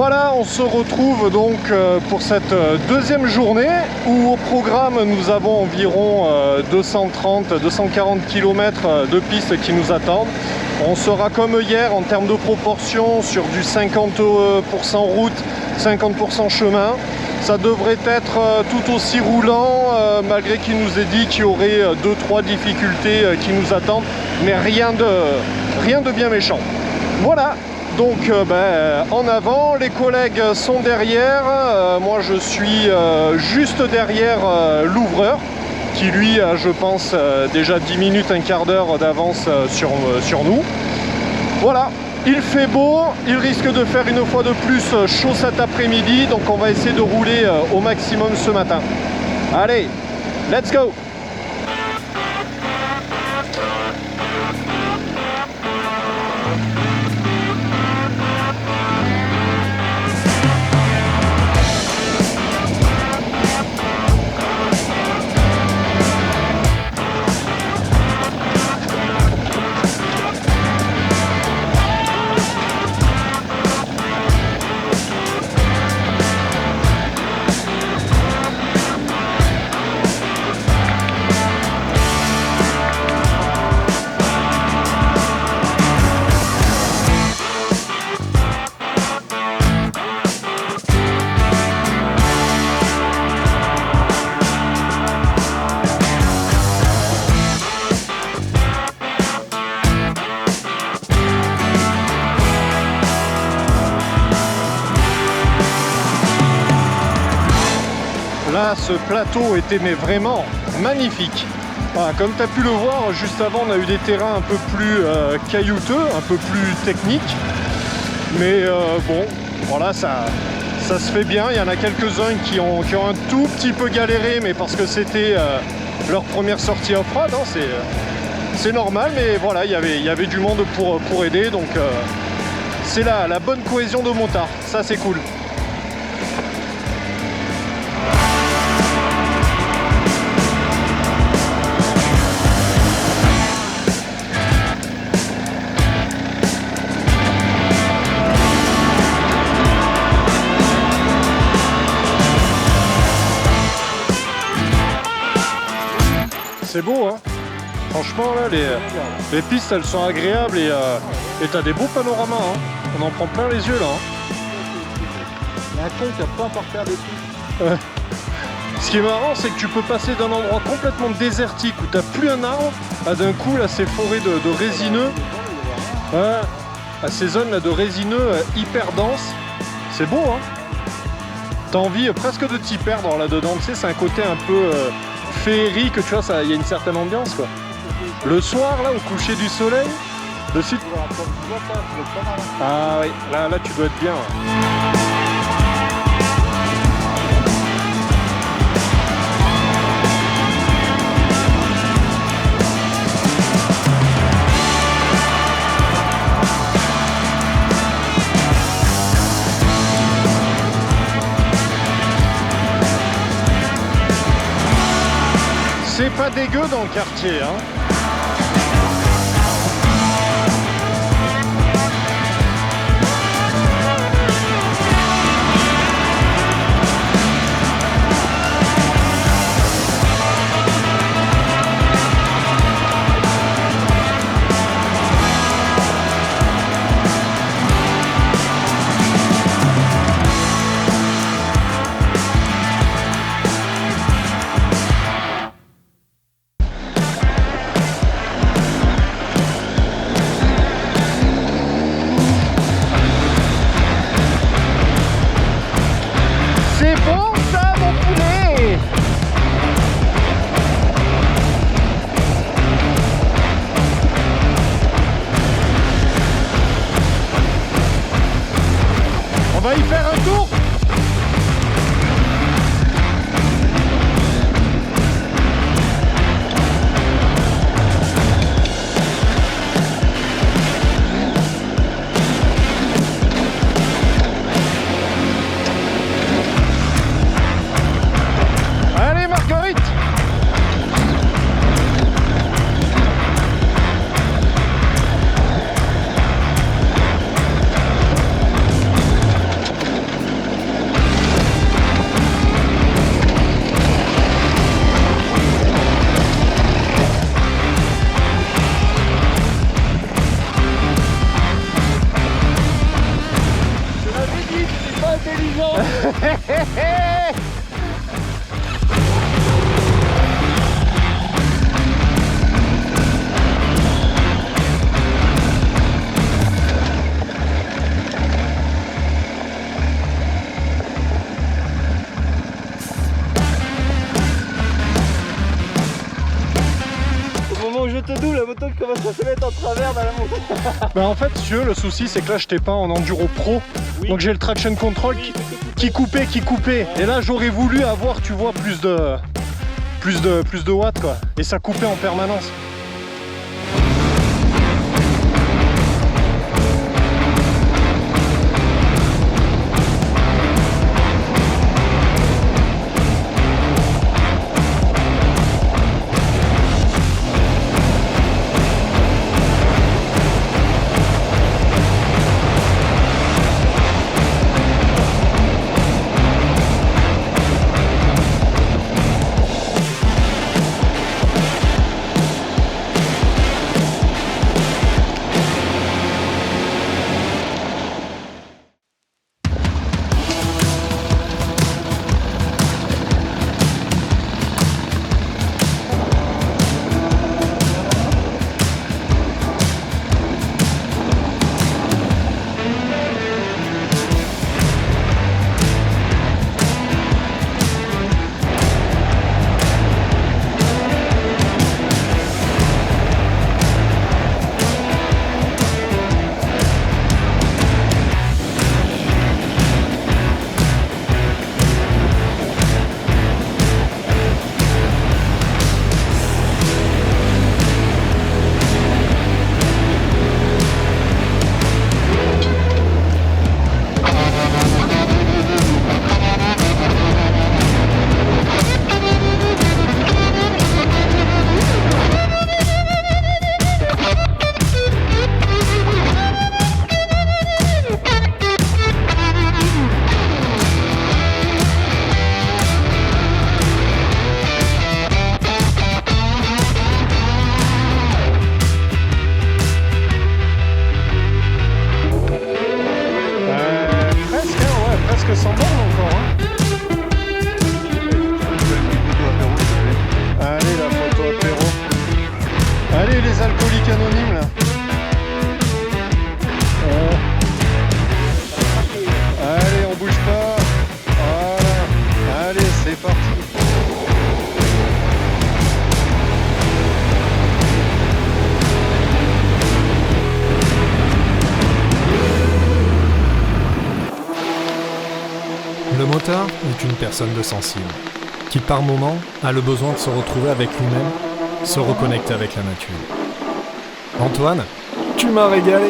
Voilà, on se retrouve donc pour cette deuxième journée où au programme nous avons environ 230-240 km de pistes qui nous attendent. On sera comme hier en termes de proportion sur du 50% route, 50% chemin. Ça devrait être tout aussi roulant malgré qu'il nous ait dit qu'il y aurait 2-3 difficultés qui nous attendent, mais rien de bien méchant. Voilà. Donc en avant, les collègues sont derrière, moi je suis juste derrière l'ouvreur qui lui je pense déjà 10 minutes, un quart d'heure d'avance sur nous. Voilà, il fait beau, il risque de faire une fois de plus chaud cet après-midi, donc on va essayer de rouler au maximum ce matin. Allez, let's go! Là, ce plateau était mais vraiment magnifique. Voilà, comme tu as pu le voir, juste avant on a eu des terrains un peu plus caillouteux, un peu plus techniques. Mais bon, voilà, ça se fait bien. Il y en a quelques-uns qui ont un tout petit peu galéré, mais parce que c'était leur première sortie off-road, hein, c'est normal. Mais voilà, il y avait du monde pour aider, donc c'est la bonne cohésion de motard. Ça, c'est cool. C'est beau, hein. Franchement là, les pistes elles sont agréables et t'as des beaux panoramas, hein. On en prend plein les yeux là, hein. Il y a un con qui a pas par terre des pistes. Ce qui est marrant, c'est que tu peux passer d'un endroit complètement désertique où t'as plus un arbre à d'un coup là ces forêts de résineux, à ces zones là de résineux hyper denses. C'est beau, hein. T'as envie presque de t'y perdre là-dedans, tu sais, c'est un côté un peu féerique, tu vois, il y a une certaine ambiance quoi. Le soir là, au coucher du soleil, de suite. Ah oui, là tu dois être bien. C'est pas dégueu dans le quartier, hein. On va y faire un tour. Allez Marguerite. intelligent. Je te double, la moto commence à se mettre en travers dans la moto. Bah en fait, si tu veux, le souci c'est que là je t'ai pas en enduro pro, oui. Donc j'ai le traction control qui coupait. Et là j'aurais voulu avoir, tu vois, plus de watts quoi. Et ça coupait en permanence. Le motard est une personne de sensible, qui par moments a le besoin de se retrouver avec lui-même, se reconnecter avec la nature. Antoine, tu m'as régalé!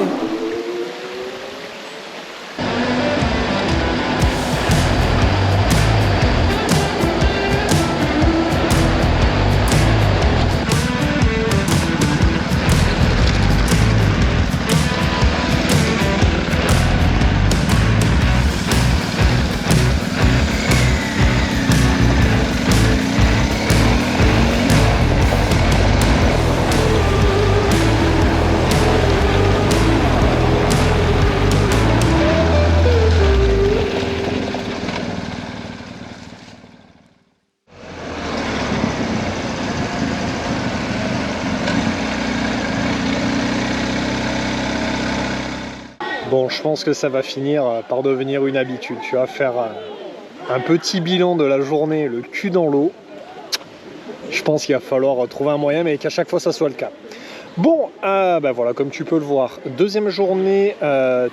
Bon, je pense que ça va finir par devenir une habitude. Tu vas faire un petit bilan de la journée, le cul dans l'eau. Je pense qu'il va falloir trouver un moyen, mais qu'à chaque fois ça soit le cas. Bon, ben voilà, comme tu peux le voir, deuxième journée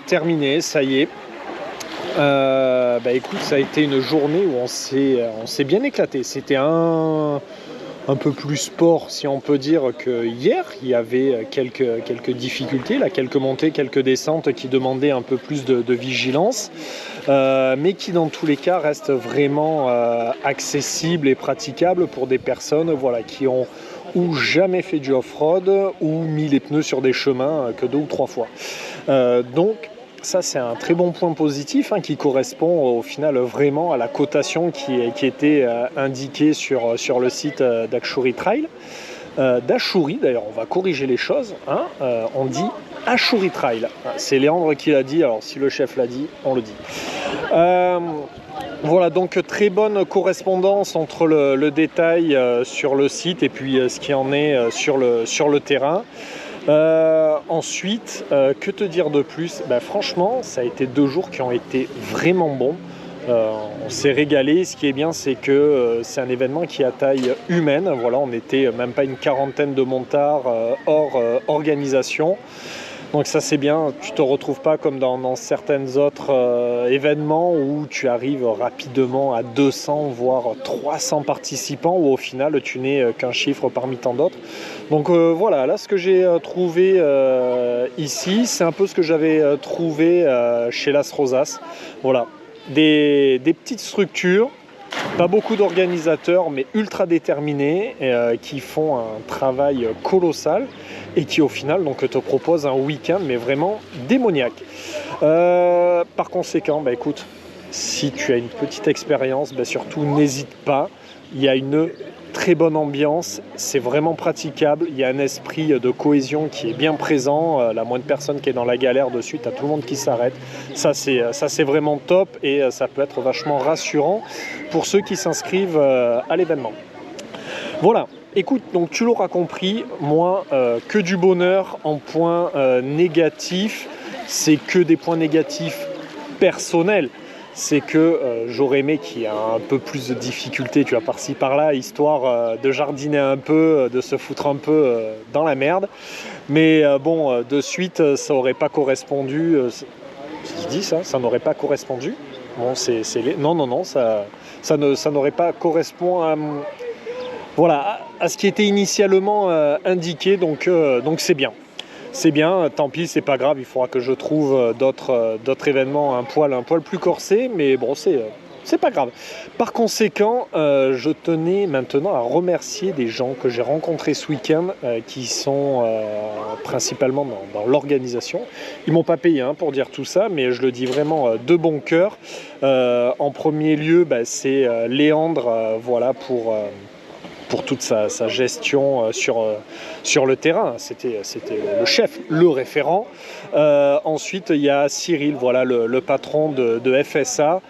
terminée, ça y est. Écoute, ça a été une journée où on s'est bien éclaté. C'était un peu plus sport, si on peut dire, que hier. Il y avait quelques difficultés, là, quelques montées, quelques descentes qui demandaient un peu plus de vigilance, mais qui dans tous les cas restent vraiment accessibles et praticables pour des personnes, voilà, qui ont ou jamais fait du off-road ou mis les pneus sur des chemins que 2 ou 3 fois. Donc ça, c'est un très bon point positif qui correspond au final vraiment à la cotation qui était indiquée sur le site d'Akshuri Trail. d'Ashuri. D'ailleurs, on va corriger les choses. Hein. On dit Ashuri Trail. C'est Léandre qui l'a dit. Alors, si le chef l'a dit, on le dit. Voilà, donc très bonne correspondance entre le détail sur le site et puis ce qui en est sur le terrain. Ensuite, que te dire de plus? Franchement, ça a été 2 jours qui ont été vraiment bons. On s'est régalé. Ce qui est bien, c'est que c'est un événement qui est à taille humaine. Voilà, on n'était même pas une quarantaine de montards hors organisation. Donc ça c'est bien, tu ne te retrouves pas comme dans certains autres événements où tu arrives rapidement à 200 voire 300 participants où au final tu n'es qu'un chiffre parmi tant d'autres. Donc voilà, là ce que j'ai trouvé ici, c'est un peu ce que j'avais trouvé chez Las Rosas. Voilà, des petites structures, pas beaucoup d'organisateurs mais ultra déterminés qui font un travail colossal et qui au final donc, te proposent un week-end mais vraiment démoniaque. Par conséquent, écoute, si tu as une petite expérience, surtout n'hésite pas, il y a une très bonne ambiance, c'est vraiment praticable, il y a un esprit de cohésion qui est bien présent, la moindre personne qui est dans la galère dessus, tu as tout le monde qui s'arrête, ça c'est vraiment top et ça peut être vachement rassurant pour ceux qui s'inscrivent à l'événement. Voilà, écoute, donc tu l'auras compris, moi que du bonheur. En point négatif, c'est que des points négatifs personnels. C'est que j'aurais aimé qu'il y ait un peu plus de difficultés, tu vois, par-ci par-là, histoire de jardiner un peu, de se foutre un peu dans la merde. Mais bon, de suite, ça n'aurait pas correspondu. Je dis ça n'aurait pas correspondu. Bon, non, ça n'aurait pas correspondu à, voilà, à ce qui était initialement indiqué, donc c'est bien. C'est bien, tant pis, c'est pas grave, il faudra que je trouve d'autres événements un poil plus corsés, mais bon, c'est pas grave. Par conséquent, je tenais maintenant à remercier des gens que j'ai rencontrés ce week-end qui sont principalement dans l'organisation. Ils m'ont pas payé pour dire tout ça, mais je le dis vraiment de bon cœur. En premier lieu, c'est Léandre, voilà, pour toute sa gestion sur le terrain. C'était le chef, le référent. Ensuite, il y a Cyril, voilà, le patron de FSA,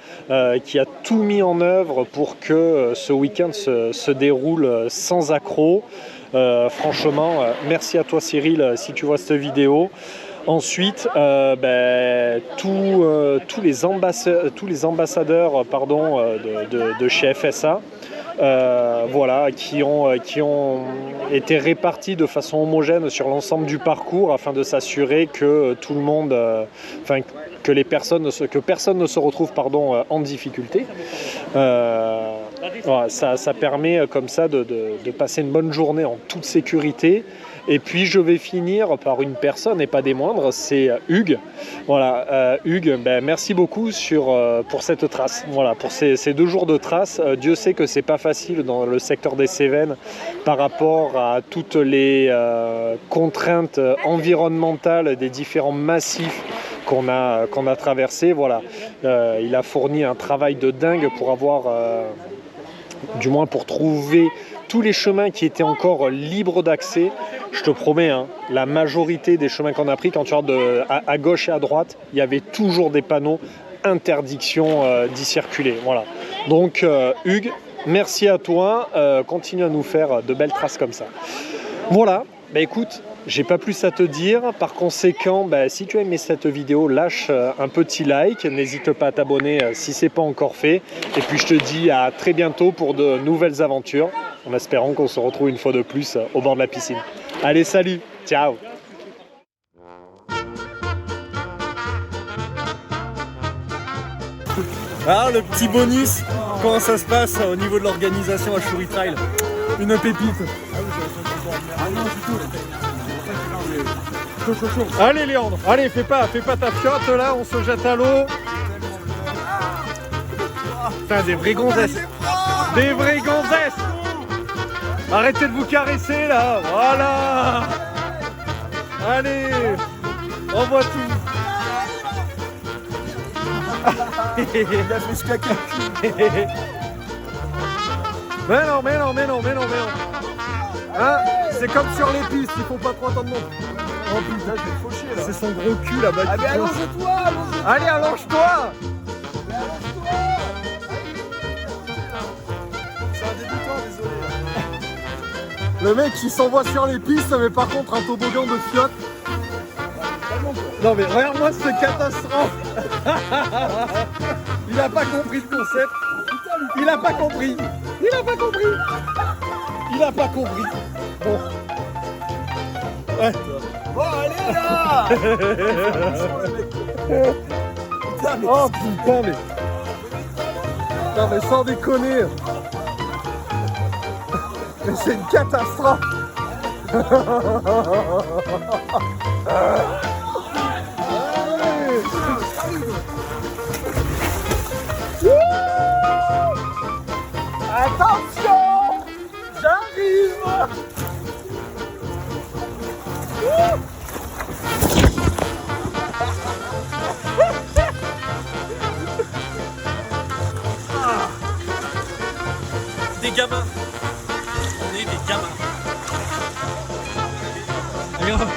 qui a tout mis en œuvre pour que ce week-end se déroule sans accroc. Franchement, merci à toi Cyril, si tu vois cette vidéo. Ensuite, tous les ambassadeurs de chez FSA, voilà, qui ont été répartis de façon homogène sur l'ensemble du parcours afin de s'assurer que tout le monde, que personne ne se retrouve en difficulté. Voilà, ça permet comme ça de passer une bonne journée en toute sécurité. Et puis je vais finir par une personne et pas des moindres, c'est Hugues. Voilà, Hugues, merci beaucoup pour cette trace. Voilà, pour ces 2 jours de trace. Dieu sait que c'est pas facile dans le secteur des Cévennes par rapport à toutes les contraintes environnementales des différents massifs qu'on a traversés. Voilà, il a fourni un travail de dingue pour avoir, du moins pour trouver tous les chemins qui étaient encore libres d'accès. Je te promets, la majorité des chemins qu'on a pris, quand tu regardes à gauche et à droite, il y avait toujours des panneaux interdiction d'y circuler. Voilà. Donc Hugues, merci à toi, continue à nous faire de belles traces comme ça. Voilà, écoute, j'ai pas plus à te dire. Par conséquent, si tu as aimé cette vidéo, lâche un petit like, n'hésite pas à t'abonner si c'est pas encore fait. Et puis je te dis à très bientôt pour de nouvelles aventures, en espérant qu'on se retrouve une fois de plus au bord de la piscine. Allez, salut, ciao. Alors le petit bonus, comment ça se passe au niveau de l'organisation Ashuri Trail? Une pépite. Allez Léandre, allez, fais pas ta fiotte là, on se jette à l'eau. Putain, des vraies gonzesses. Des vraies gonzesses. Arrêtez de vous caresser là, voilà. Allez, envoie tout. Il a fait ce caca. Mais non. Hein, C'est comme sur les pistes, il faut pas trop attendre non. Oh putain, je vais me faucher là. C'est son gros cul là-bas. Ah mais allonge-toi, allonge-toi. Allez, allonge-toi. C'est un débutant, désolé. Le mec il s'envoie sur les pistes, mais par contre un toboggan de fiotte. Non mais regarde-moi cette catastrophe. Il a pas compris le concept. Il a pas compris. Il a pas compris. Il a pas compris. Bon. Ouais. Bon, allez là. Putain, mais Oh putain mais. Non mais sans déconner. Mais c'est une catastrophe. Attention, j'arrive. Des gamins. On est des gamins. Regarde.